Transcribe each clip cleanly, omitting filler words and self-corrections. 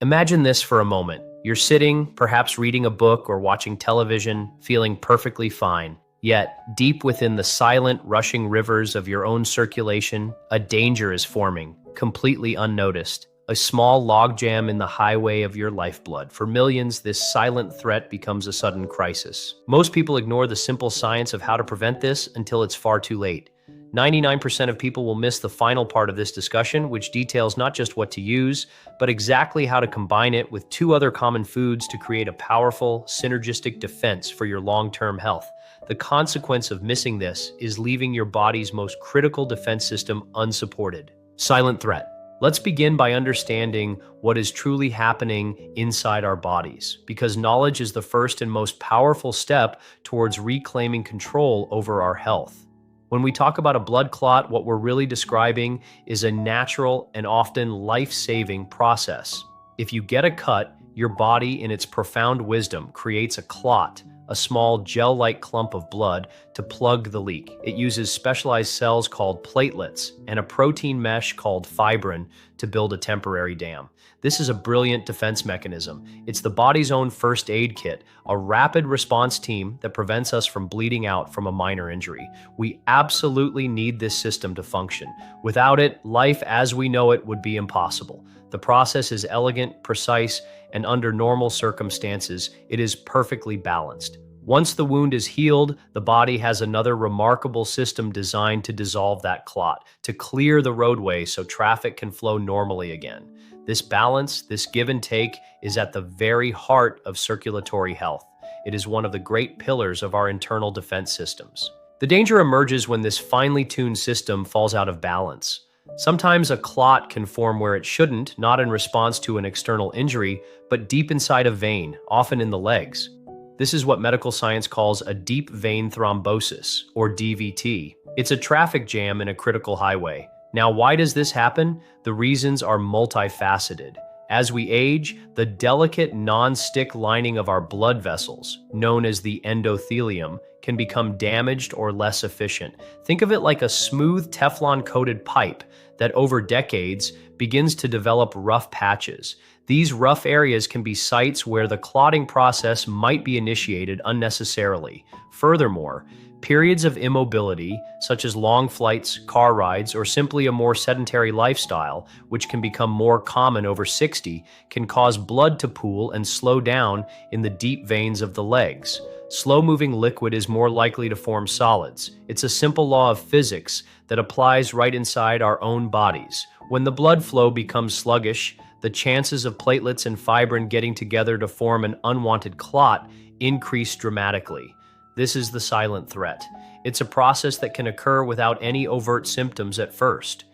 Imagine this for a moment. You're sitting, perhaps reading a book or watching television, feeling perfectly fine. Yet, deep within the silent, rushing rivers of your own circulation, a danger is forming, completely unnoticed. A small logjam in the highway of your lifeblood. For millions, this silent threat becomes a sudden crisis. Most people ignore the simple science of how to prevent this until it's far too late. 99% of people will miss the final part of this discussion, which details not just what to use, but exactly how to combine it with two other common foods to create a powerful, synergistic defense for your long-term health. The consequence of missing this is leaving your body's most critical defense system unsupported. Silent threat. Let's begin by understanding what is truly happening inside our bodies, because knowledge is the first and most powerful step towards reclaiming control over our health. When we talk about a blood clot, what we're really describing is a natural and often life-saving process. If you get a cut, your body, in its profound wisdom, creates a clot, a small gel-like clump of blood, to plug the leak. It uses specialized cells called platelets and a protein mesh called fibrin to build a temporary dam. This is a brilliant defense mechanism. It's the body's own first aid kit, a rapid response team that prevents us from bleeding out from a minor injury. We absolutely need this system to function. Without it, life as we know it would be impossible. The process is elegant, precise, and under normal circumstances, it is perfectly balanced. Once the wound is healed, the body has another remarkable system designed to dissolve that clot, to clear the roadway so traffic can flow normally again. This balance, this give and take, is at the very heart of circulatory health. It is one of the great pillars of our internal defense systems. The danger emerges when this finely tuned system falls out of balance. Sometimes a clot can form where it shouldn't, not in response to an external injury, but deep inside a vein, often in the legs. This is what medical science calls a deep vein thrombosis, or DVT. It's a traffic jam in a critical highway. Now, why does this happen? The reasons are multifaceted. As we age, the delicate non-stick lining of our blood vessels, known as the endothelium, can become damaged or less efficient. Think of it like a smooth Teflon-coated pipe that over decades begins to develop rough patches. These rough areas can be sites where the clotting process might be initiated unnecessarily. Furthermore, periods of immobility, such as long flights, car rides, or simply a more sedentary lifestyle, which can become more common over 60, can cause blood to pool and slow down in the deep veins of the legs. Slow-moving liquid is more likely to form solids. It's a simple law of physics that applies right inside our own bodies. When the blood flow becomes sluggish, the chances of platelets and fibrin getting together to form an unwanted clot increase dramatically. This is the silent threat. It's a process that can occur without any overt symptoms at first.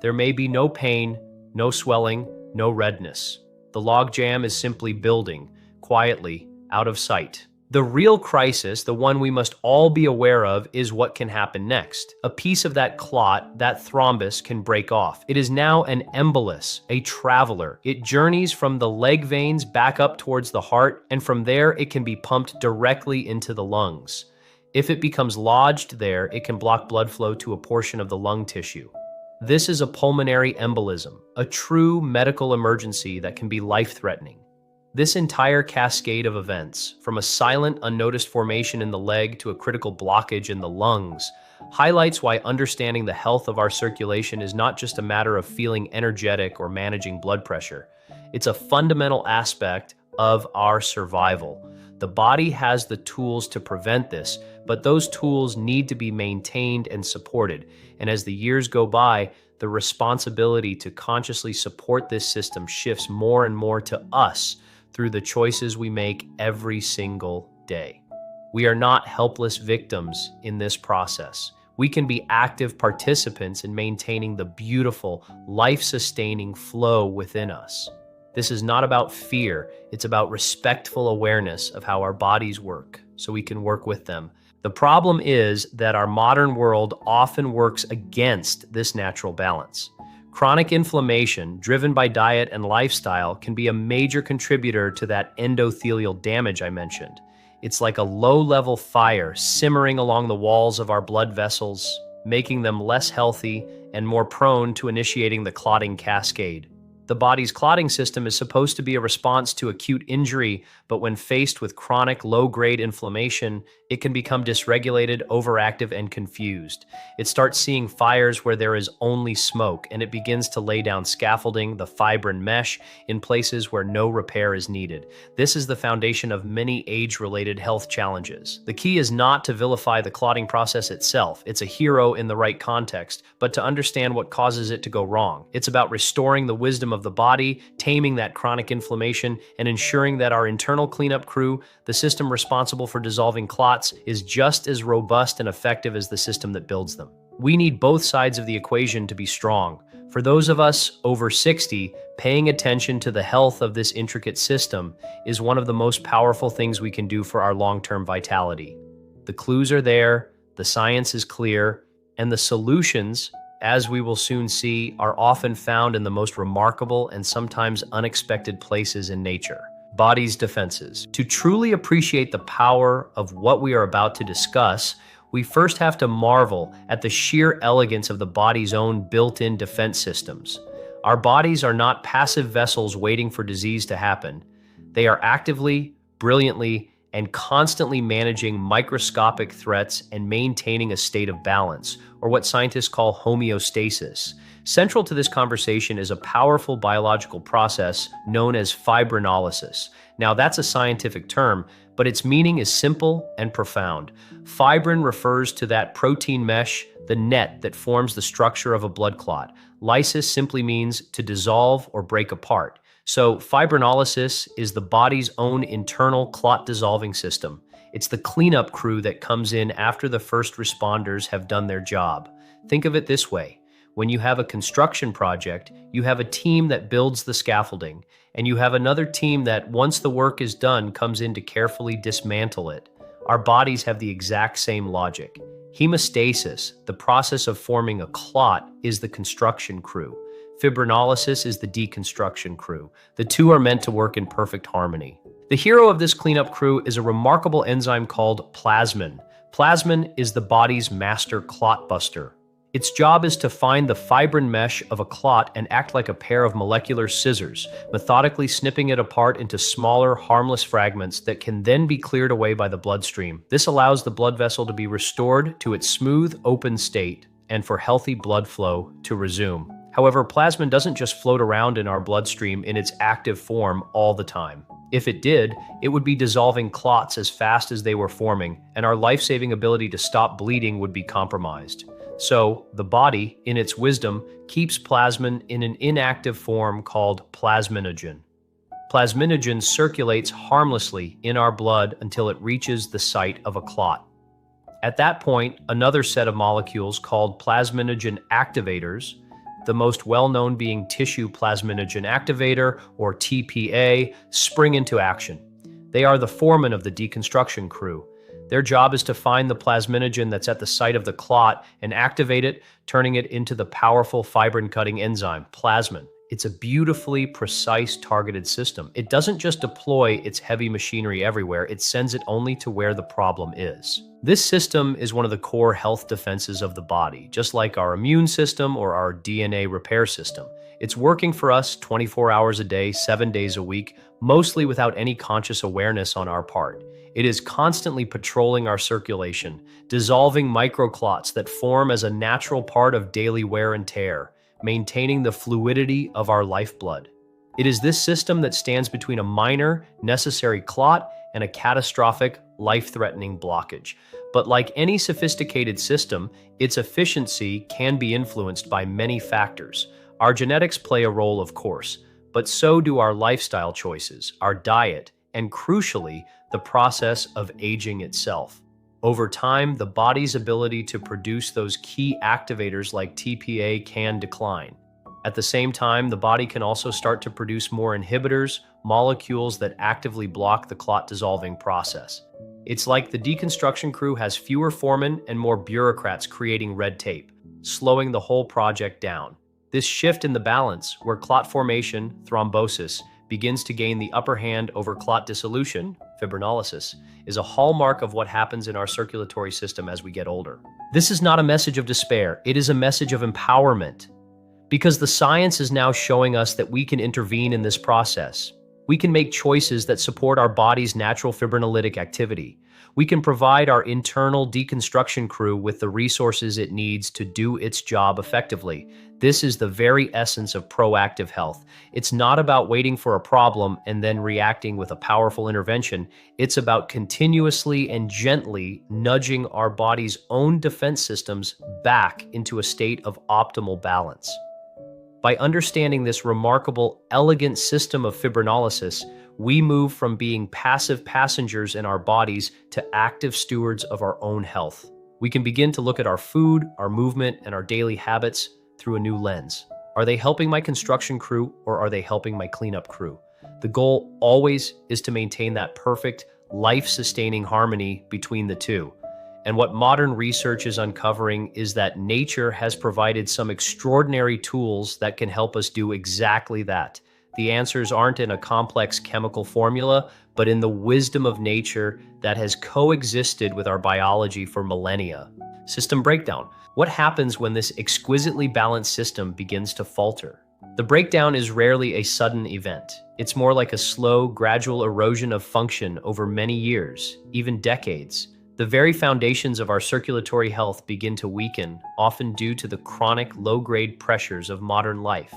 There may be no pain, no swelling, no redness. The logjam is simply building, quietly, out of sight. The real crisis, the one we must all be aware of, is what can happen next. A piece of that clot, that thrombus, can break off. It is now an embolus, a traveler. It journeys from the leg veins back up towards the heart, and from there it can be pumped directly into the lungs. If it becomes lodged there, it can block blood flow to a portion of the lung tissue. This is a pulmonary embolism, a true medical emergency that can be life-threatening. This entire cascade of events, from a silent, unnoticed formation in the leg to a critical blockage in the lungs, highlights why understanding the health of our circulation is not just a matter of feeling energetic or managing blood pressure. It's a fundamental aspect of our survival. The body has the tools to prevent this, but those tools need to be maintained and supported. And as the years go by, the responsibility to consciously support this system shifts more and more to us, through the choices we make every single day. We are not helpless victims in this process. We can be active participants in maintaining the beautiful, life-sustaining flow within us. This is not about fear, it's about respectful awareness of how our bodies work, so we can work with them. The problem is that our modern world often works against this natural balance. Chronic inflammation, driven by diet and lifestyle, can be a major contributor to that endothelial damage I mentioned. It's like a low-level fire simmering along the walls of our blood vessels, making them less healthy and more prone to initiating the clotting cascade. The body's clotting system is supposed to be a response to acute injury, but when faced with chronic low-grade inflammation, it can become dysregulated, overactive, and confused. It starts seeing fires where there is only smoke, and it begins to lay down scaffolding, the fibrin mesh, in places where no repair is needed. This is the foundation of many age-related health challenges. The key is not to vilify the clotting process itself. It's a hero in the right context, but to understand what causes it to go wrong. It's about restoring the wisdom of the body, taming that chronic inflammation, and ensuring that our internal cleanup crew, the system responsible for dissolving clots, is just as robust and effective as the system that builds them. We need both sides of the equation to be strong. For those of us over 60, paying attention to the health of this intricate system is one of the most powerful things we can do for our long-term vitality. The clues are there, the science is clear, and the solutions, as we will soon see, are often found in the most remarkable and sometimes unexpected places in nature. Body's defenses. To truly appreciate the power of what we are about to discuss, we first have to marvel at the sheer elegance of the body's own built-in defense systems. Our bodies are not passive vessels waiting for disease to happen. They are actively, brilliantly, and constantly managing microscopic threats and maintaining a state of balance, or what scientists call homeostasis. Central to this conversation is a powerful biological process known as fibrinolysis. Now, that's a scientific term, but its meaning is simple and profound. Fibrin refers to that protein mesh, the net that forms the structure of a blood clot. Lysis simply means to dissolve or break apart. So fibrinolysis is the body's own internal clot-dissolving system. It's the cleanup crew that comes in after the first responders have done their job. Think of it this way. When you have a construction project, you have a team that builds the scaffolding, and you have another team that, once the work is done, comes in to carefully dismantle it. Our bodies have the exact same logic. Hemostasis, the process of forming a clot, is the construction crew. Fibrinolysis is the deconstruction crew. The two are meant to work in perfect harmony. The hero of this cleanup crew is a remarkable enzyme called plasmin. Plasmin is the body's master clot buster. Its job is to find the fibrin mesh of a clot and act like a pair of molecular scissors, methodically snipping it apart into smaller, harmless fragments that can then be cleared away by the bloodstream. This allows the blood vessel to be restored to its smooth, open state and for healthy blood flow to resume. However, plasmin doesn't just float around in our bloodstream in its active form all the time. If it did, it would be dissolving clots as fast as they were forming, and our life-saving ability to stop bleeding would be compromised. So, the body, in its wisdom, keeps plasmin in an inactive form called plasminogen. Plasminogen circulates harmlessly in our blood until it reaches the site of a clot. At that point, another set of molecules called plasminogen activators, the most well-known being tissue plasminogen activator, or TPA, spring into action. They are the foreman of the deconstruction crew. Their job is to find the plasminogen that's at the site of the clot and activate it, turning it into the powerful fibrin-cutting enzyme, plasmin. It's a beautifully precise, targeted system. It doesn't just deploy its heavy machinery everywhere, it sends it only to where the problem is. This system is one of the core health defenses of the body, just like our immune system or our DNA repair system. It's working for us 24 hours a day, 7 days a week, mostly without any conscious awareness on our part. It is constantly patrolling our circulation, dissolving microclots that form as a natural part of daily wear and tear, maintaining the fluidity of our lifeblood. It is this system that stands between a minor, necessary clot and a catastrophic, life-threatening blockage. But like any sophisticated system, its efficiency can be influenced by many factors. Our genetics play a role, of course, but so do our lifestyle choices, our diet, and crucially, the process of aging itself. Over time, the body's ability to produce those key activators like TPA can decline. At the same time, the body can also start to produce more inhibitors, molecules that actively block the clot-dissolving process. It's like the deconstruction crew has fewer foremen and more bureaucrats creating red tape, slowing the whole project down. This shift in the balance, where clot formation, thrombosis, begins to gain the upper hand over clot dissolution, fibrinolysis, is a hallmark of what happens in our circulatory system as we get older. This is not a message of despair, it is a message of empowerment. Because the science is now showing us that we can intervene in this process. We can make choices that support our body's natural fibrinolytic activity. We can provide our internal deconstruction crew with the resources it needs to do its job effectively. This is the very essence of proactive health. It's not about waiting for a problem and then reacting with a powerful intervention. It's about continuously and gently nudging our body's own defense systems back into a state of optimal balance. By understanding this remarkable, elegant system of fibrinolysis, we move from being passive passengers in our bodies to active stewards of our own health. We can begin to look at our food, our movement, and our daily habits through a new lens. Are they helping my construction crew, or are they helping my cleanup crew? The goal always is to maintain that perfect, life-sustaining harmony between the two. And what modern research is uncovering is that nature has provided some extraordinary tools that can help us do exactly that. The answers aren't in a complex chemical formula, but in the wisdom of nature that has coexisted with our biology for millennia. System breakdown. What happens when this exquisitely balanced system begins to falter? The breakdown is rarely a sudden event. It's more like a slow, gradual erosion of function over many years, even decades. The very foundations of our circulatory health begin to weaken, often due to the chronic low-grade pressures of modern life.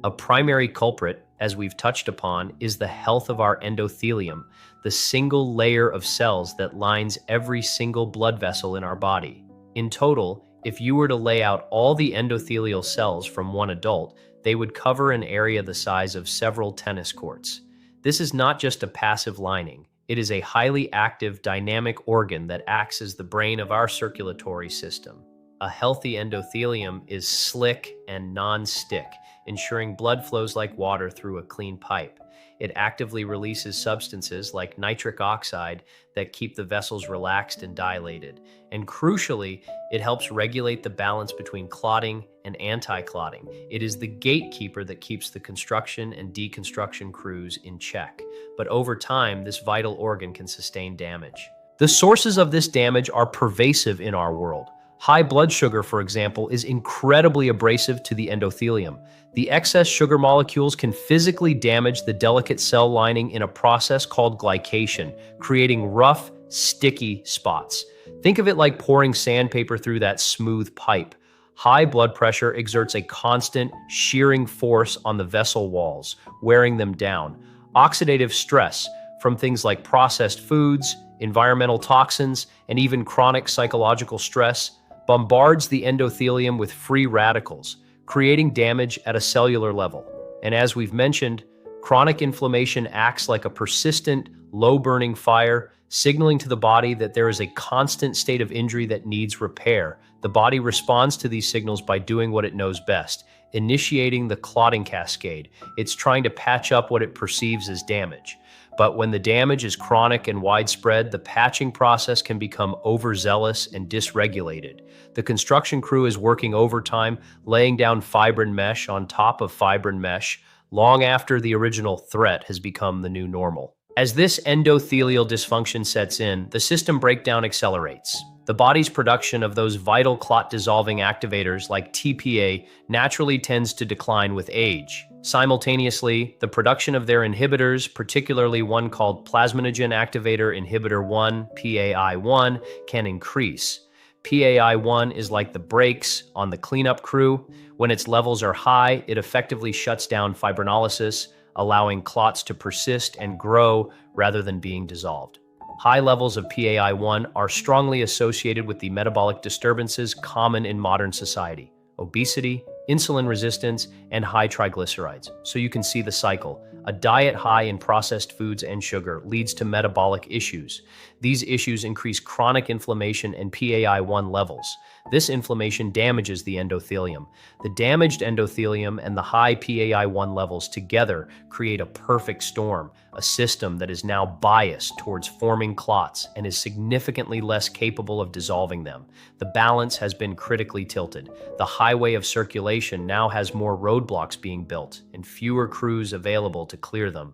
A primary culprit, as we've touched upon, is the health of our endothelium, the single layer of cells that lines every single blood vessel in our body. In total, if you were to lay out all the endothelial cells from one adult, they would cover an area the size of several tennis courts. This is not just a passive lining. It is a highly active, dynamic organ that acts as the brain of our circulatory system. A healthy endothelium is slick and non-stick, ensuring blood flows like water through a clean pipe. It actively releases substances like nitric oxide that keep the vessels relaxed and dilated. And crucially, it helps regulate the balance between clotting and anti-clotting. It is the gatekeeper that keeps the construction and deconstruction crews in check. But over time, this vital organ can sustain damage. The sources of this damage are pervasive in our world. High blood sugar, for example, is incredibly abrasive to the endothelium. The excess sugar molecules can physically damage the delicate cell lining in a process called glycation, creating rough, sticky spots. Think of it like pouring sandpaper through that smooth pipe. High blood pressure exerts a constant, shearing force on the vessel walls, wearing them down. Oxidative stress from things like processed foods, environmental toxins, and even chronic psychological stress bombards the endothelium with free radicals, creating damage at a cellular level. And as we've mentioned, chronic inflammation acts like a persistent, low-burning fire, signaling to the body that there is a constant state of injury that needs repair. The body responds to these signals by doing what it knows best, initiating the clotting cascade. It's trying to patch up what it perceives as damage. But when the damage is chronic and widespread, the patching process can become overzealous and dysregulated. The construction crew is working overtime, laying down fibrin mesh on top of fibrin mesh, long after the original threat has become the new normal. As this endothelial dysfunction sets in, the system breakdown accelerates. The body's production of those vital clot-dissolving activators like TPA naturally tends to decline with age. Simultaneously, the production of their inhibitors, particularly one called plasminogen activator inhibitor 1, PAI1, can increase. PAI1 is like the brakes on the cleanup crew. When its levels are high, it effectively shuts down fibrinolysis, allowing clots to persist and grow rather than being dissolved. High levels of PAI1 are strongly associated with the metabolic disturbances common in modern society: obesity, insulin resistance, and high triglycerides. So you can see the cycle. A diet high in processed foods and sugar leads to metabolic issues. These issues increase chronic inflammation and PAI1 levels. This inflammation damages the endothelium. The damaged endothelium and the high PAI1 levels together create a perfect storm, a system that is now biased towards forming clots and is significantly less capable of dissolving them. The balance has been critically tilted. The highway of circulation now has more roadblocks being built and fewer crews available to clear them.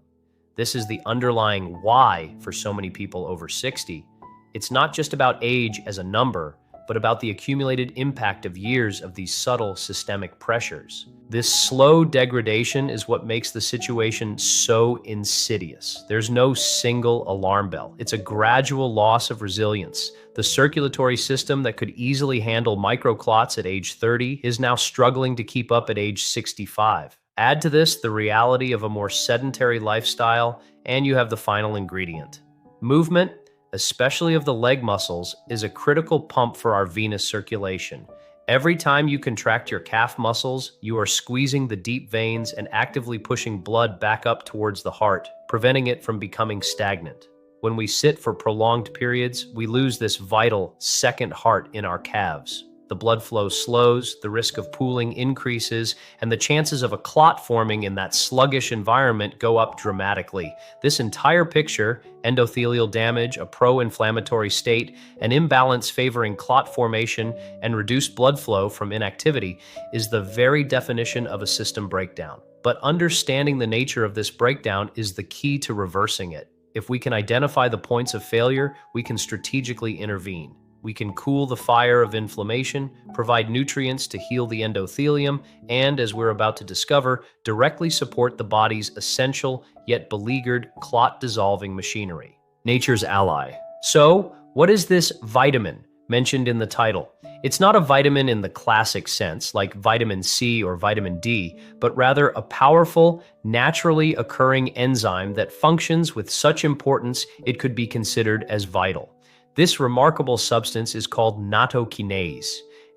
This is the underlying why for so many people over 60. It's not just about age as a number, but about the accumulated impact of years of these subtle systemic pressures. This slow degradation is what makes the situation so insidious. There's no single alarm bell. It's a gradual loss of resilience. The circulatory system that could easily handle microclots at age 30 is now struggling to keep up at age 65. Add to this the reality of a more sedentary lifestyle, and you have the final ingredient. Movement, especially of the leg muscles, is a critical pump for our venous circulation. Every time you contract your calf muscles, you are squeezing the deep veins and actively pushing blood back up towards the heart, preventing it from becoming stagnant. When we sit for prolonged periods, we lose this vital second heart in our calves. The blood flow slows, the risk of pooling increases, and the chances of a clot forming in that sluggish environment go up dramatically. This entire picture, endothelial damage, a pro-inflammatory state, an imbalance favoring clot formation, and reduced blood flow from inactivity, is the very definition of a system breakdown. But understanding the nature of this breakdown is the key to reversing it. If we can identify the points of failure, we can strategically intervene. We can cool the fire of inflammation, provide nutrients to heal the endothelium, and, as we're about to discover, directly support the body's essential yet beleaguered clot-dissolving machinery. Nature's ally. So, what is this vitamin mentioned in the title? It's not a vitamin in the classic sense, like vitamin C or vitamin D, but rather a powerful, naturally occurring enzyme that functions with such importance it could be considered as vital. This remarkable substance is called nattokinase,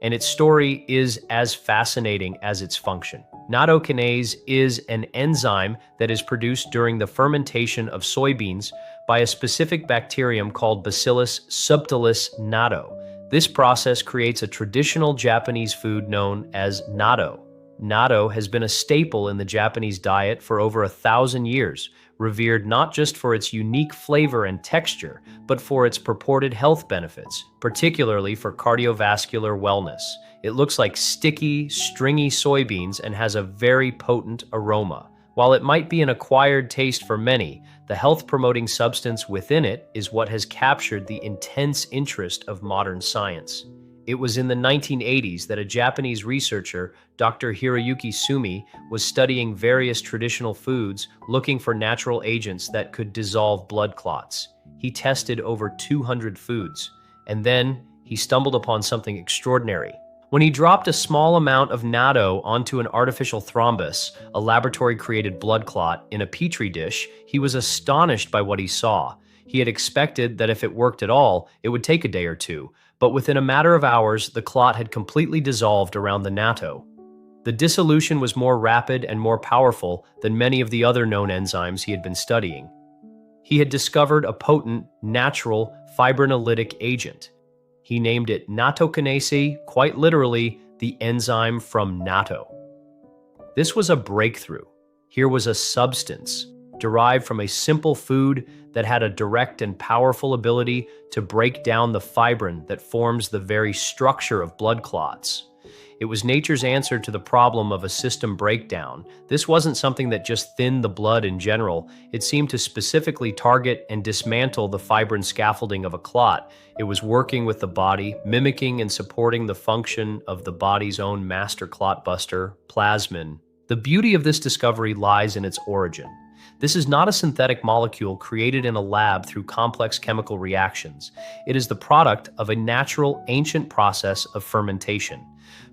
and its story is as fascinating as its function. Nattokinase is an enzyme that is produced during the fermentation of soybeans by a specific bacterium called Bacillus subtilis natto. This process creates a traditional Japanese food known as natto. Natto has been a staple in the Japanese diet for over 1,000 years, revered not just for its unique flavor and texture, but for its purported health benefits, particularly for cardiovascular wellness. It looks like sticky, stringy soybeans and has a very potent aroma. While it might be an acquired taste for many, the health-promoting substance within it is what has captured the intense interest of modern science. It was in the 1980s that a Japanese researcher, Dr. Hiroyuki Sumi, was studying various traditional foods looking for natural agents that could dissolve blood clots. He tested over 200 foods, and then he stumbled upon something extraordinary. When he dropped a small amount of natto onto an artificial thrombus, a laboratory-created blood clot, in a petri dish, he was astonished by what he saw. He had expected that if it worked at all, it would take a day or two, but within a matter of hours, the clot had completely dissolved around the natto. The dissolution was more rapid and more powerful than many of the other known enzymes he had been studying. He had discovered a potent, natural fibrinolytic agent. He named it nattokinase, quite literally, the enzyme from natto. This was a breakthrough. Here was a substance derived from a simple food that had a direct and powerful ability to break down the fibrin that forms the very structure of blood clots. It was nature's answer to the problem of a system breakdown. This wasn't something that just thinned the blood in general. It seemed to specifically target and dismantle the fibrin scaffolding of a clot. It was working with the body, mimicking and supporting the function of the body's own master clot buster, plasmin. The beauty of this discovery lies in its origin. This is not a synthetic molecule created in a lab through complex chemical reactions. It is the product of a natural, ancient process of fermentation.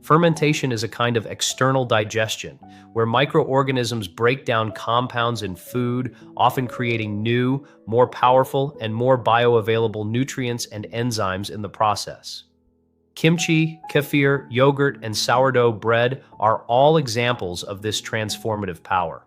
Fermentation is a kind of external digestion, where microorganisms break down compounds in food, often creating new, more powerful, and more bioavailable nutrients and enzymes in the process. Kimchi, kefir, yogurt, and sourdough bread are all examples of this transformative power.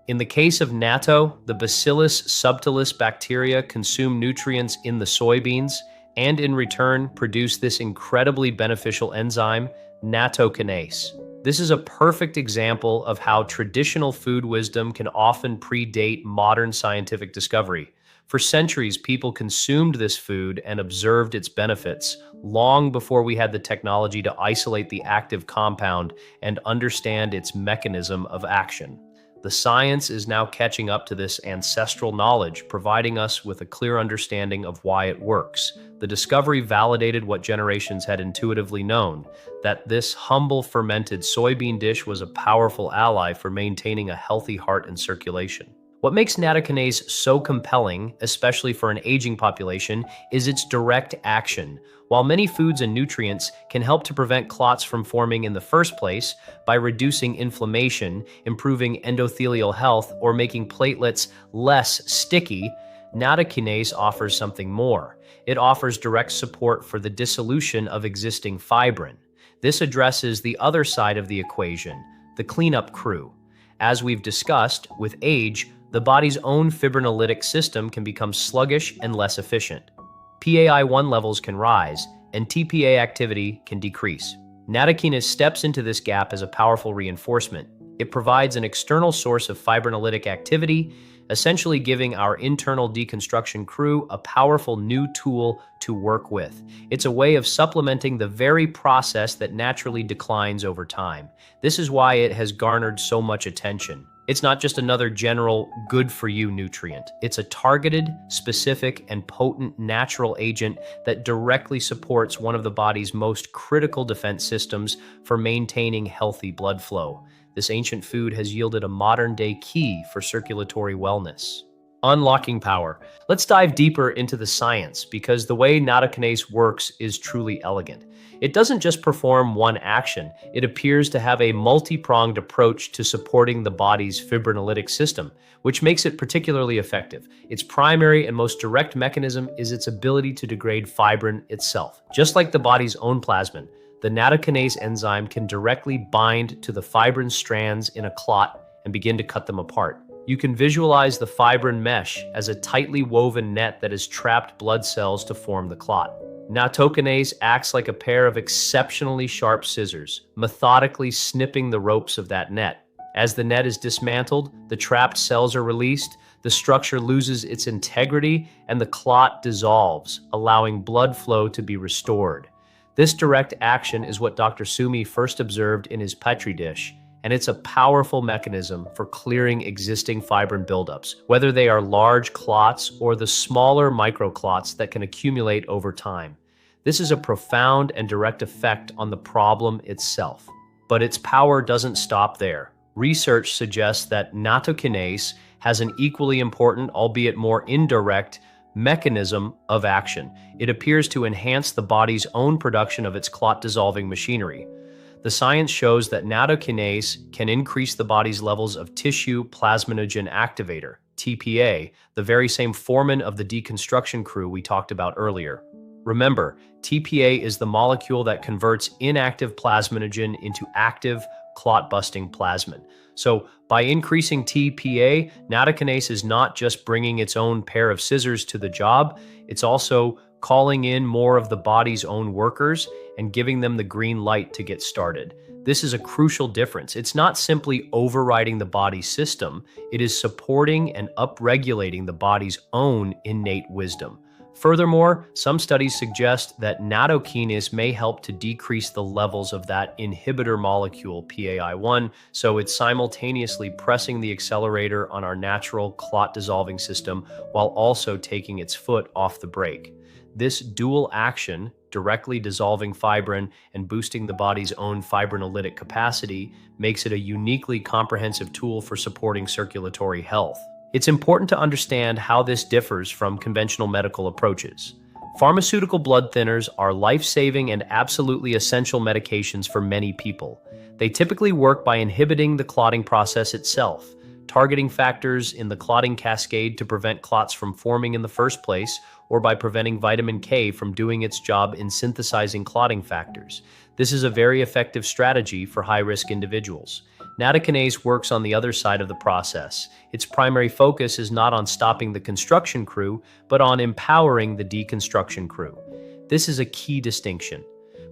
In the case of natto, the Bacillus subtilis bacteria consume nutrients in the soybeans and in return produce this incredibly beneficial enzyme, nattokinase. This is a perfect example of how traditional food wisdom can often predate modern scientific discovery. For centuries, people consumed this food and observed its benefits long before we had the technology to isolate the active compound and understand its mechanism of action. The science is now catching up to this ancestral knowledge, providing us with a clear understanding of why it works. The discovery validated what generations had intuitively known, that this humble fermented soybean dish was a powerful ally for maintaining a healthy heart and circulation. What makes nattokinase so compelling, especially for an aging population, is its direct action. While many foods and nutrients can help to prevent clots from forming in the first place by reducing inflammation, improving endothelial health, or making platelets less sticky, nattokinase offers something more. It offers direct support for the dissolution of existing fibrin. This addresses the other side of the equation, the cleanup crew. As we've discussed, with age, the body's own fibrinolytic system can become sluggish and less efficient. PAI-1 levels can rise, and TPA activity can decrease. Nattokinase steps into this gap as a powerful reinforcement. It provides an external source of fibrinolytic activity, essentially giving our internal deconstruction crew a powerful new tool to work with. It's a way of supplementing the very process that naturally declines over time. This is why it has garnered so much attention. It's not just another general good-for-you nutrient. It's a targeted, specific, and potent natural agent that directly supports one of the body's most critical defense systems for maintaining healthy blood flow. This ancient food has yielded a modern-day key for circulatory wellness. Unlocking power. Let's dive deeper into the science, because the way nattokinase works is truly elegant. It doesn't just perform one action, it appears to have a multi-pronged approach to supporting the body's fibrinolytic system, which makes it particularly effective. Its primary and most direct mechanism is its ability to degrade fibrin itself. Just like the body's own plasmin, the nattokinase enzyme can directly bind to the fibrin strands in a clot and begin to cut them apart. You can visualize the fibrin mesh as a tightly woven net that has trapped blood cells to form the clot. Nattokinase acts like a pair of exceptionally sharp scissors, methodically snipping the ropes of that net. As the net is dismantled, the trapped cells are released, the structure loses its integrity, and the clot dissolves, allowing blood flow to be restored. This direct action is what Dr. Sumi first observed in his Petri dish, and it's a powerful mechanism for clearing existing fibrin buildups, whether they are large clots or the smaller microclots that can accumulate over time. This is a profound and direct effect on the problem itself. But its power doesn't stop there. Research suggests that nattokinase has an equally important, albeit more indirect, mechanism of action. It appears to enhance the body's own production of its clot-dissolving machinery. The science shows that nattokinase can increase the body's levels of tissue plasminogen activator, TPA, the very same foreman of the deconstruction crew we talked about earlier. Remember, TPA is the molecule that converts inactive plasminogen into active, clot-busting plasmin. So, by increasing TPA, nattokinase is not just bringing its own pair of scissors to the job, it's also calling in more of the body's own workers and giving them the green light to get started. This is a crucial difference. It's not simply overriding the body's system, it is supporting and upregulating the body's own innate wisdom. Furthermore, some studies suggest that nattokinase may help to decrease the levels of that inhibitor molecule, PAI-1, so it's simultaneously pressing the accelerator on our natural clot-dissolving system while also taking its foot off the brake. This dual action, directly dissolving fibrin and boosting the body's own fibrinolytic capacity, makes it a uniquely comprehensive tool for supporting circulatory health. It's important to understand how this differs from conventional medical approaches. Pharmaceutical blood thinners are life-saving and absolutely essential medications for many people. They typically work by inhibiting the clotting process itself, targeting factors in the clotting cascade to prevent clots from forming in the first place, or by preventing vitamin K from doing its job in synthesizing clotting factors. This is a very effective strategy for high-risk individuals. Nattokinase works on the other side of the process. Its primary focus is not on stopping the construction crew, but on empowering the deconstruction crew. This is a key distinction.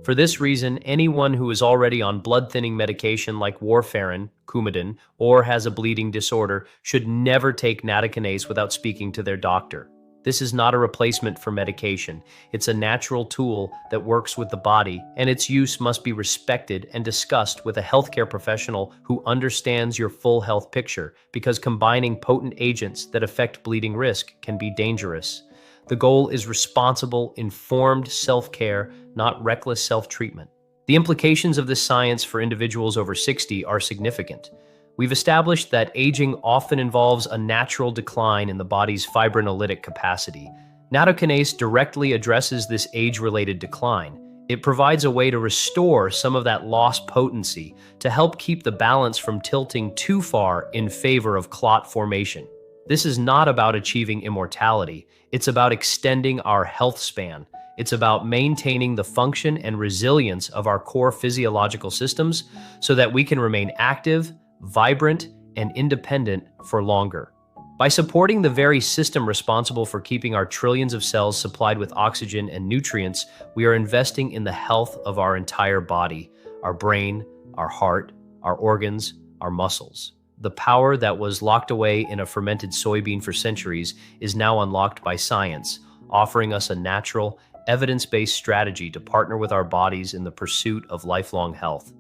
For this reason, anyone who is already on blood-thinning medication like warfarin, Coumadin, or has a bleeding disorder should never take nattokinase without speaking to their doctor. This is not a replacement for medication. It's a natural tool that works with the body, and its use must be respected and discussed with a healthcare professional who understands your full health picture, because combining potent agents that affect bleeding risk can be dangerous. The goal is responsible, informed self-care, not reckless self-treatment. The implications of this science for individuals over 60 are significant. We've established that aging often involves a natural decline in the body's fibrinolytic capacity. Nattokinase directly addresses this age-related decline. It provides a way to restore some of that lost potency to help keep the balance from tilting too far in favor of clot formation. This is not about achieving immortality. It's about extending our health span. It's about maintaining the function and resilience of our core physiological systems so that we can remain active, vibrant, and independent for longer. By supporting the very system responsible for keeping our trillions of cells supplied with oxygen and nutrients, we are investing in the health of our entire body, our brain, our heart, our organs, our muscles. The power that was locked away in a fermented soybean for centuries is now unlocked by science, offering us a natural, evidence-based strategy to partner with our bodies in the pursuit of lifelong health.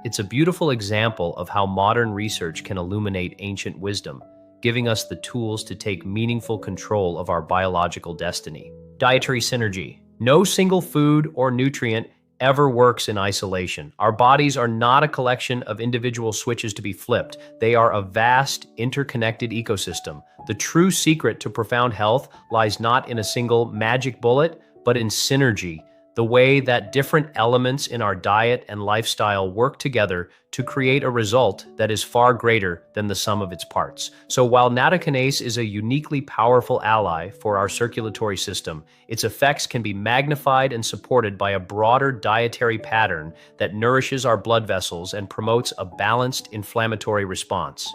It's a beautiful example of how modern research can illuminate ancient wisdom, giving us the tools to take meaningful control of our biological destiny. Dietary synergy. No single food or nutrient ever works in isolation. Our bodies are not a collection of individual switches to be flipped. They are a vast, interconnected ecosystem. The true secret to profound health lies not in a single magic bullet, but in synergy, the way that different elements in our diet and lifestyle work together to create a result that is far greater than the sum of its parts. So while nattokinase is a uniquely powerful ally for our circulatory system, its effects can be magnified and supported by a broader dietary pattern that nourishes our blood vessels and promotes a balanced inflammatory response.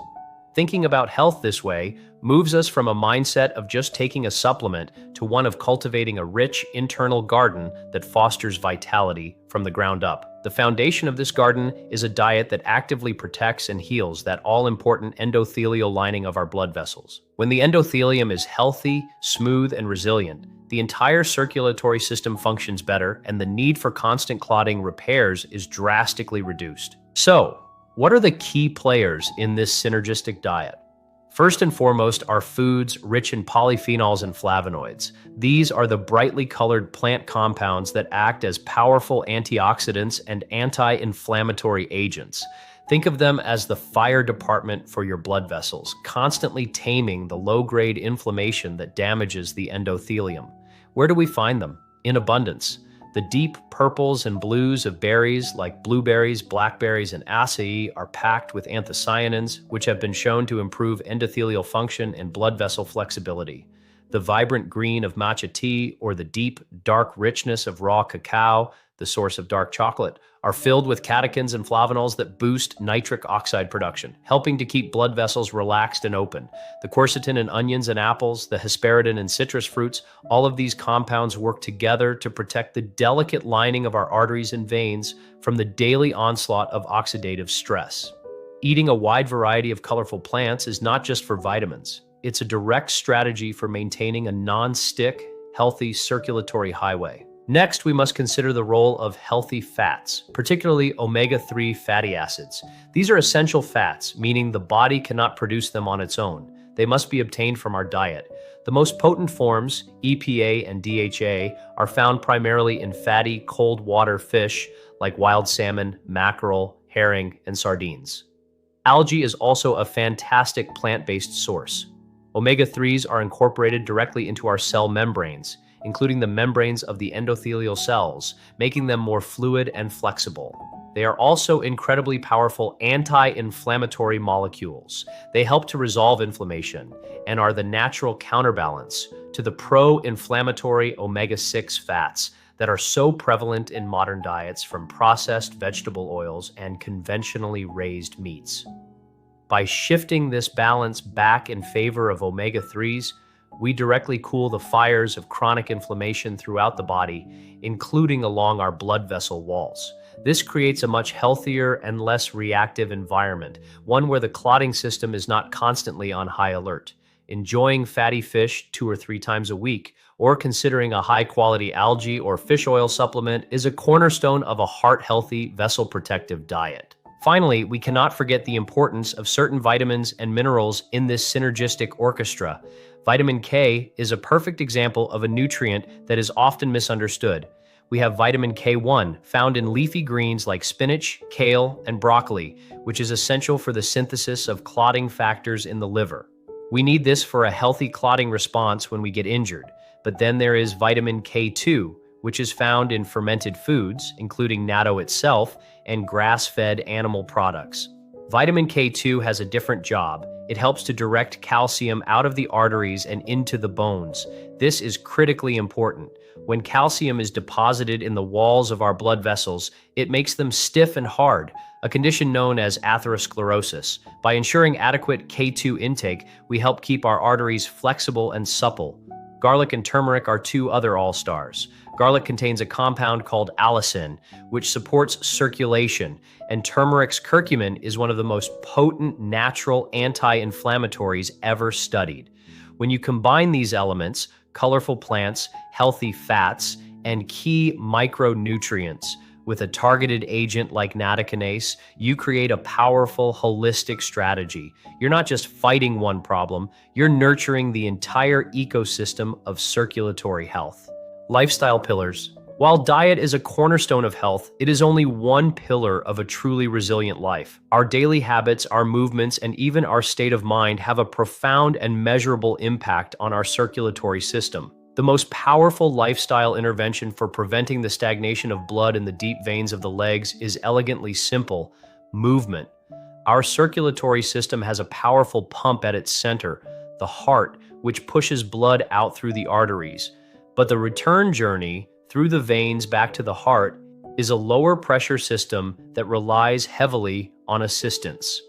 Thinking about health this way moves us from a mindset of just taking a supplement to one of cultivating a rich internal garden that fosters vitality from the ground up. The foundation of this garden is a diet that actively protects and heals that all-important endothelial lining of our blood vessels. When the endothelium is healthy, smooth, and resilient, the entire circulatory system functions better, and the need for constant clotting repairs is drastically reduced. So, what are the key players in this synergistic diet? First and foremost are foods rich in polyphenols and flavonoids. These are the brightly colored plant compounds that act as powerful antioxidants and anti-inflammatory agents. Think of them as the fire department for your blood vessels, constantly taming the low-grade inflammation that damages the endothelium. Where do we find them? In abundance. The deep purples and blues of berries like blueberries, blackberries, and acai are packed with anthocyanins, which have been shown to improve endothelial function and blood vessel flexibility. The vibrant green of matcha tea or the deep, dark richness of raw cacao, the source of dark chocolate, are filled with catechins and flavonols that boost nitric oxide production, helping to keep blood vessels relaxed and open. The quercetin in onions and apples, the hesperidin in citrus fruits, all of these compounds work together to protect the delicate lining of our arteries and veins from the daily onslaught of oxidative stress. Eating a wide variety of colorful plants is not just for vitamins. It's a direct strategy for maintaining a non-stick, healthy circulatory highway. Next, we must consider the role of healthy fats, particularly omega-3 fatty acids. These are essential fats, meaning the body cannot produce them on its own. They must be obtained from our diet. The most potent forms, EPA and DHA, are found primarily in fatty, cold water fish like wild salmon, mackerel, herring, and sardines. Algae is also a fantastic plant-based source. Omega-3s are incorporated directly into our cell membranes, including the membranes of the endothelial cells, making them more fluid and flexible. They are also incredibly powerful anti-inflammatory molecules. They help to resolve inflammation and are the natural counterbalance to the pro-inflammatory omega-6 fats that are so prevalent in modern diets from processed vegetable oils and conventionally raised meats. By shifting this balance back in favor of omega-3s, we directly cool the fires of chronic inflammation throughout the body, including along our blood vessel walls. This creates a much healthier and less reactive environment, one where the clotting system is not constantly on high alert. enjoying fatty fish 2 or 3 times a week, or considering a high-quality algae or fish oil supplement is a cornerstone of a heart-healthy, vessel-protective diet. Finally, we cannot forget the importance of certain vitamins and minerals in this synergistic orchestra. Vitamin K is a perfect example of a nutrient that is often misunderstood. We have vitamin K1, found in leafy greens like spinach, kale, and broccoli, which is essential for the synthesis of clotting factors in the liver. We need this for a healthy clotting response when we get injured. But then there is vitamin K2, which is found in fermented foods, including natto itself, and grass-fed animal products. Vitamin K2 has a different job. It helps to direct calcium out of the arteries and into the bones. This is critically important. When calcium is deposited in the walls of our blood vessels, it makes them stiff and hard, a condition known as atherosclerosis. By ensuring adequate K2 intake, we help keep our arteries flexible and supple. Garlic and turmeric are two other all-stars. Garlic contains a compound called allicin, which supports circulation, and turmeric's curcumin is one of the most potent natural anti-inflammatories ever studied. When you combine these elements, colorful plants, healthy fats, and key micronutrients with a targeted agent like nattokinase, you create a powerful, holistic strategy. You're not just fighting one problem, you're nurturing the entire ecosystem of circulatory health. Lifestyle pillars. While diet is a cornerstone of health, it is only one pillar of a truly resilient life. Our daily habits, our movements, and even our state of mind have a profound and measurable impact on our circulatory system. The most powerful lifestyle intervention for preventing the stagnation of blood in the deep veins of the legs is elegantly simple: movement. Our circulatory system has a powerful pump at its center, the heart, which pushes blood out through the arteries. But the return journey through the veins back to the heart is a lower pressure system that relies heavily on assistance.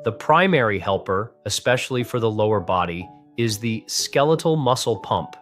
The primary helper, especially for the lower body, is the skeletal muscle pump.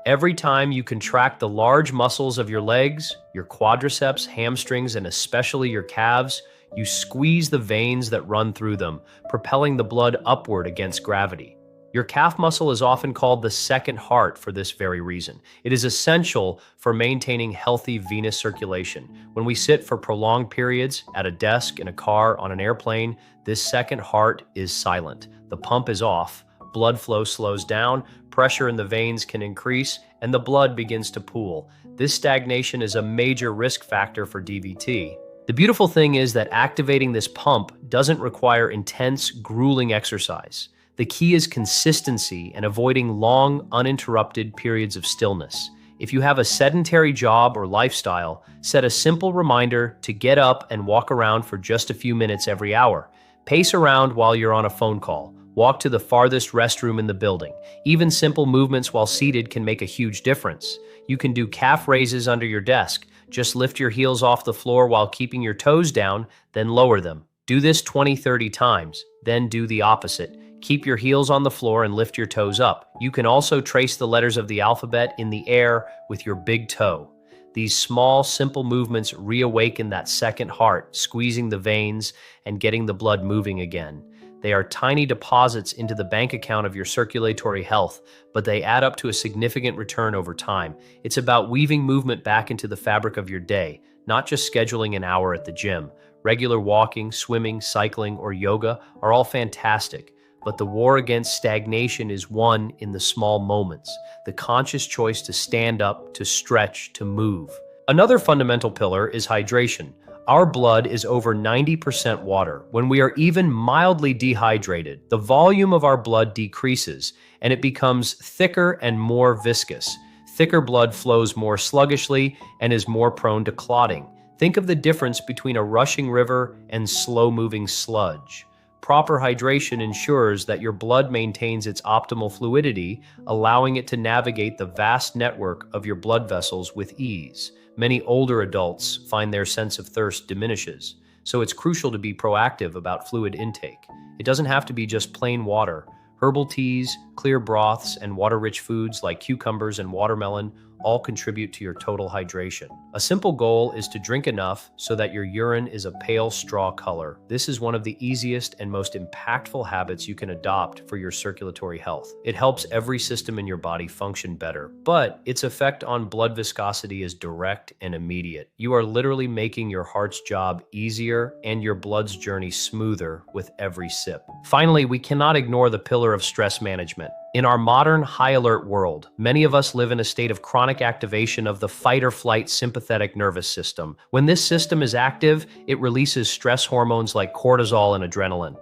Every time you contract the large muscles of your legs, your quadriceps, hamstrings, and especially your calves, you squeeze the veins that run through them, propelling the blood upward against gravity. Your calf muscle is often called the second heart for this very reason. It is essential for maintaining healthy venous circulation. When we sit for prolonged periods at a desk, in a car, on an airplane, this second heart is silent. The pump is off, blood flow slows down, pressure in the veins can increase, and the blood begins to pool. This stagnation is a major risk factor for DVT. The beautiful thing is that activating this pump doesn't require intense, grueling exercise. The key is consistency and avoiding long, uninterrupted periods of stillness. If you have a sedentary job or lifestyle, set a simple reminder to get up and walk around for just a few minutes every hour. Pace around while you're on a phone call. Walk to the farthest restroom in the building. Even simple movements while seated can make a huge difference. You can do calf raises under your desk. Just lift your heels off the floor while keeping your toes down, then lower them. Do this 20-30 times, then do the opposite. Keep your heels on the floor and lift your toes up. You can also trace the letters of the alphabet in the air with your big toe. These small, simple movements reawaken that second heart, squeezing the veins and getting the blood moving again. They are tiny deposits into the bank account of your circulatory health, but they add up to a significant return over time. It's about weaving movement back into the fabric of your day, not just scheduling an hour at the gym. Regular walking, swimming, cycling, or yoga are all fantastic. But the war against stagnation is won in the small moments, the conscious choice to stand up, to stretch, to move. Another fundamental pillar is hydration. Our blood is over 90% water. When we are even mildly dehydrated, the volume of our blood decreases and it becomes thicker and more viscous. Thicker blood flows more sluggishly and is more prone to clotting. Think of the difference between a rushing river and slow-moving sludge. Proper hydration ensures that your blood maintains its optimal fluidity, allowing it to navigate the vast network of your blood vessels with ease. Many older adults find their sense of thirst diminishes, so it's crucial to be proactive about fluid intake. It doesn't have to be just plain water. Herbal teas, clear broths, and water-rich foods like cucumbers and watermelon all contribute to your total hydration. A simple goal is to drink enough so that your urine is a pale straw color. This is one of the easiest and most impactful habits you can adopt for your circulatory health. It helps every system in your body function better, but its effect on blood viscosity is direct and immediate. You are literally making your heart's job easier and your blood's journey smoother with every sip. Finally, we cannot ignore the pillar of stress management. In our modern high-alert world, many of us live in a state of chronic activation of the fight-or-flight sympathetic nervous system. When this system is active, it releases stress hormones like cortisol and adrenaline.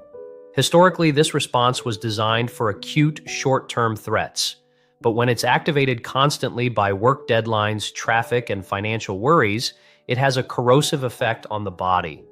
Historically, this response was designed for acute, short-term threats. But when it's activated constantly by work deadlines, traffic, and financial worries, it has a corrosive effect on the body.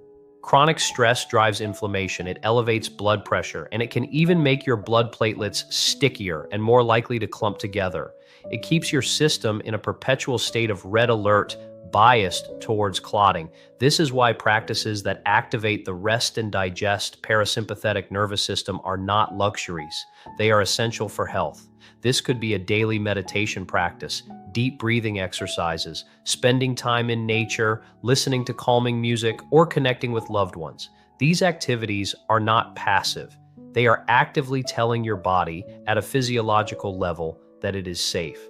Chronic stress drives inflammation, it elevates blood pressure, and it can even make your blood platelets stickier and more likely to clump together. It keeps your system in a perpetual state of red alert, biased towards clotting. This is why practices that activate the rest and digest parasympathetic nervous system are not luxuries. They are essential for health. This could be a daily meditation practice, deep breathing exercises, spending time in nature, listening to calming music, or connecting with loved ones. These activities are not passive. They are actively telling your body at a physiological level that it is safe.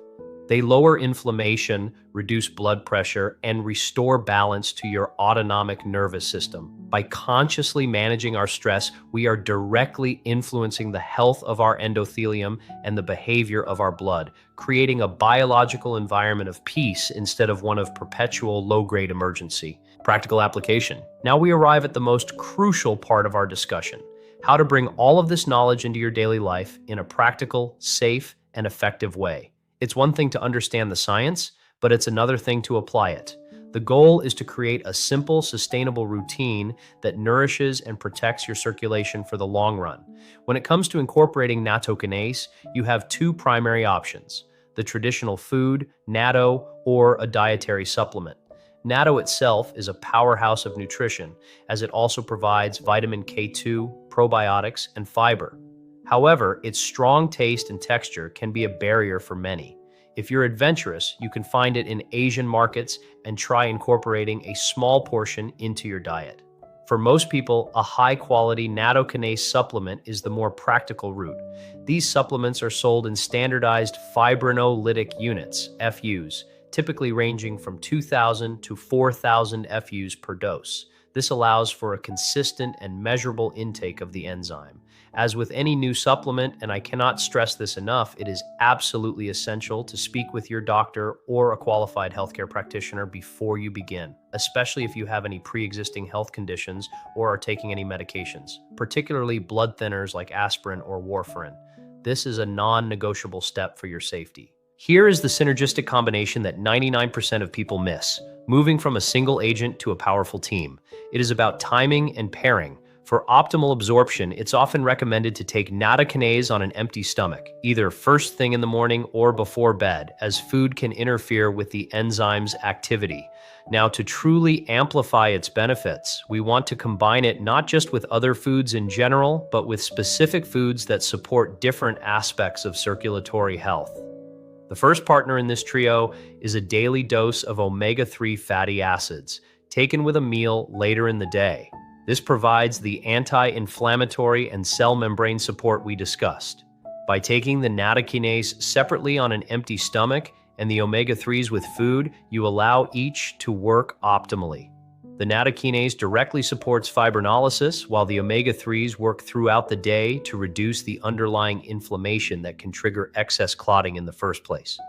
They lower inflammation, reduce blood pressure, and restore balance to your autonomic nervous system. By consciously managing our stress, we are directly influencing the health of our endothelium and the behavior of our blood, creating a biological environment of peace instead of one of perpetual low-grade emergency. Practical application. Now we arrive at the most crucial part of our discussion: how to bring all of this knowledge into your daily life in a practical, safe, and effective way. It's one thing to understand the science, but it's another thing to apply it. The goal is to create a simple, sustainable routine that nourishes and protects your circulation for the long run. When it comes to incorporating nattokinase, you have two primary options: the traditional food, natto, or a dietary supplement. Natto itself is a powerhouse of nutrition, as it also provides vitamin K2, probiotics, and fiber. However, its strong taste and texture can be a barrier for many. If you're adventurous, you can find it in Asian markets and try incorporating a small portion into your diet. For most people, a high-quality nattokinase supplement is the more practical route. These supplements are sold in standardized fibrinolytic units, FUs, typically ranging from 2,000 to 4,000 FUs per dose. This allows for a consistent and measurable intake of the enzyme. As with any new supplement, and I cannot stress this enough, it is absolutely essential to speak with your doctor or a qualified healthcare practitioner before you begin, especially if you have any pre-existing health conditions or are taking any medications, particularly blood thinners like aspirin or warfarin. This is a non-negotiable step for your safety. Here is the synergistic combination that 99% of people miss: moving from a single agent to a powerful team. It is about timing and pairing. For optimal absorption, it's often recommended to take nattokinase on an empty stomach, either first thing in the morning or before bed, as food can interfere with the enzyme's activity. Now, to truly amplify its benefits, we want to combine it not just with other foods in general, but with specific foods that support different aspects of circulatory health. The first partner in this trio is a daily dose of omega-3 fatty acids, taken with a meal later in the day. This provides the anti-inflammatory and cell membrane support we discussed. By taking the nattokinase separately on an empty stomach and the omega-3s with food, you allow each to work optimally. The nattokinase directly supports fibrinolysis, while the omega-3s work throughout the day to reduce the underlying inflammation that can trigger excess clotting in the first place.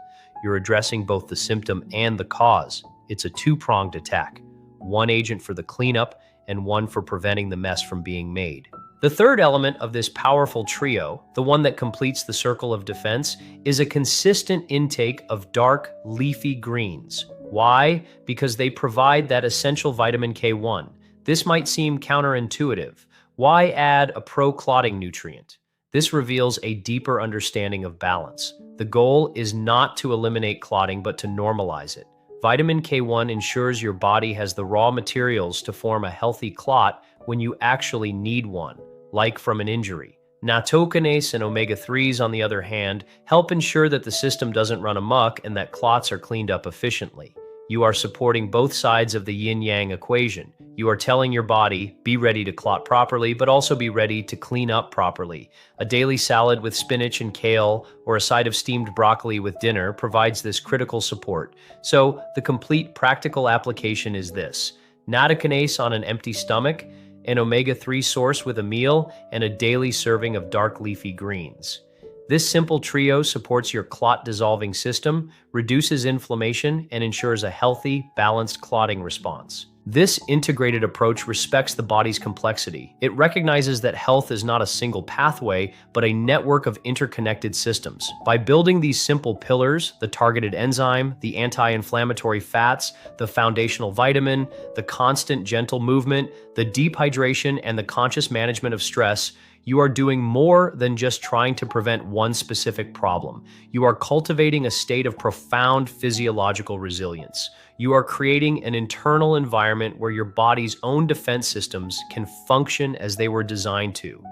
You're addressing both the symptom and the cause. It's a two-pronged attack: one agent for the cleanup and one for preventing the mess from being made. The third element of this powerful trio, the one that completes the circle of defense, is a consistent intake of dark, leafy greens. Why? Because they provide that essential vitamin K1. This might seem counterintuitive. Why add a pro-clotting nutrient? This reveals a deeper understanding of balance. The goal is not to eliminate clotting, but to normalize it. Vitamin K1 ensures your body has the raw materials to form a healthy clot when you actually need one, like from an injury. Nattokinase and omega-3s, on the other hand, help ensure that the system doesn't run amok and that clots are cleaned up efficiently. You are supporting both sides of the yin-yang equation. You are telling your body, be ready to clot properly, but also be ready to clean up properly. A daily salad with spinach and kale, or a side of steamed broccoli with dinner provides this critical support. So, the complete practical application is this: nattokinase on an empty stomach, an omega-3 source with a meal, and a daily serving of dark leafy greens. This simple trio supports your clot-dissolving system, reduces inflammation, and ensures a healthy, balanced clotting response. This integrated approach respects the body's complexity. It recognizes that health is not a single pathway, but a network of interconnected systems. By building these simple pillars, the targeted enzyme, the anti-inflammatory fats, the foundational vitamin, the constant gentle movement, the deep hydration, and the conscious management of stress, you are doing more than just trying to prevent one specific problem. You are cultivating a state of profound physiological resilience. You are creating an internal environment where your body's own defense systems can function as they were designed to.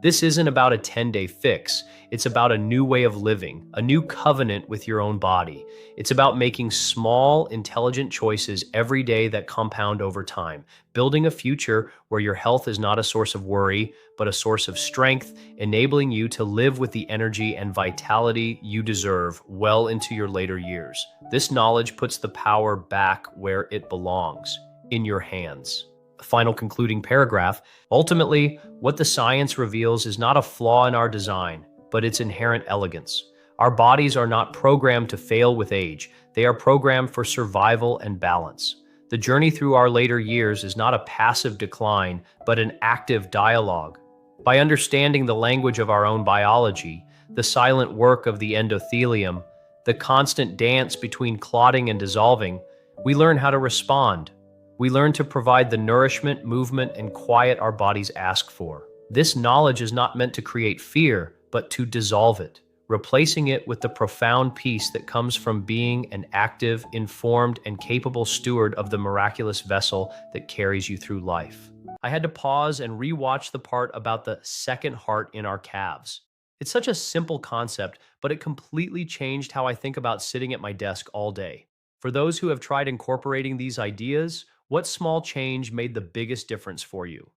This isn't about a 10-day fix. It's about a new way of living, a new covenant with your own body. It's about making small, intelligent choices every day that compound over time, building a future where your health is not a source of worry, but a source of strength, enabling you to live with the energy and vitality you deserve well into your later years. This knowledge puts the power back where it belongs, in your hands. Final concluding paragraph: ultimately, what the science reveals is not a flaw in our design, but its inherent elegance. Our bodies are not programmed to fail with age. They are programmed for survival and balance. The journey through our later years is not a passive decline, but an active dialogue. By understanding the language of our own biology, the silent work of the endothelium, the constant dance between clotting and dissolving, we learn how to respond. We learn to provide the nourishment, movement, and quiet our bodies ask for. This knowledge is not meant to create fear, but to dissolve it, replacing it with the profound peace that comes from being an active, informed, and capable steward of the miraculous vessel that carries you through life. I had to pause and rewatch the part about the second heart in our calves. It's such a simple concept, but it completely changed how I think about sitting at my desk all day. For those who have tried incorporating these ideas, what small change made the biggest difference for you?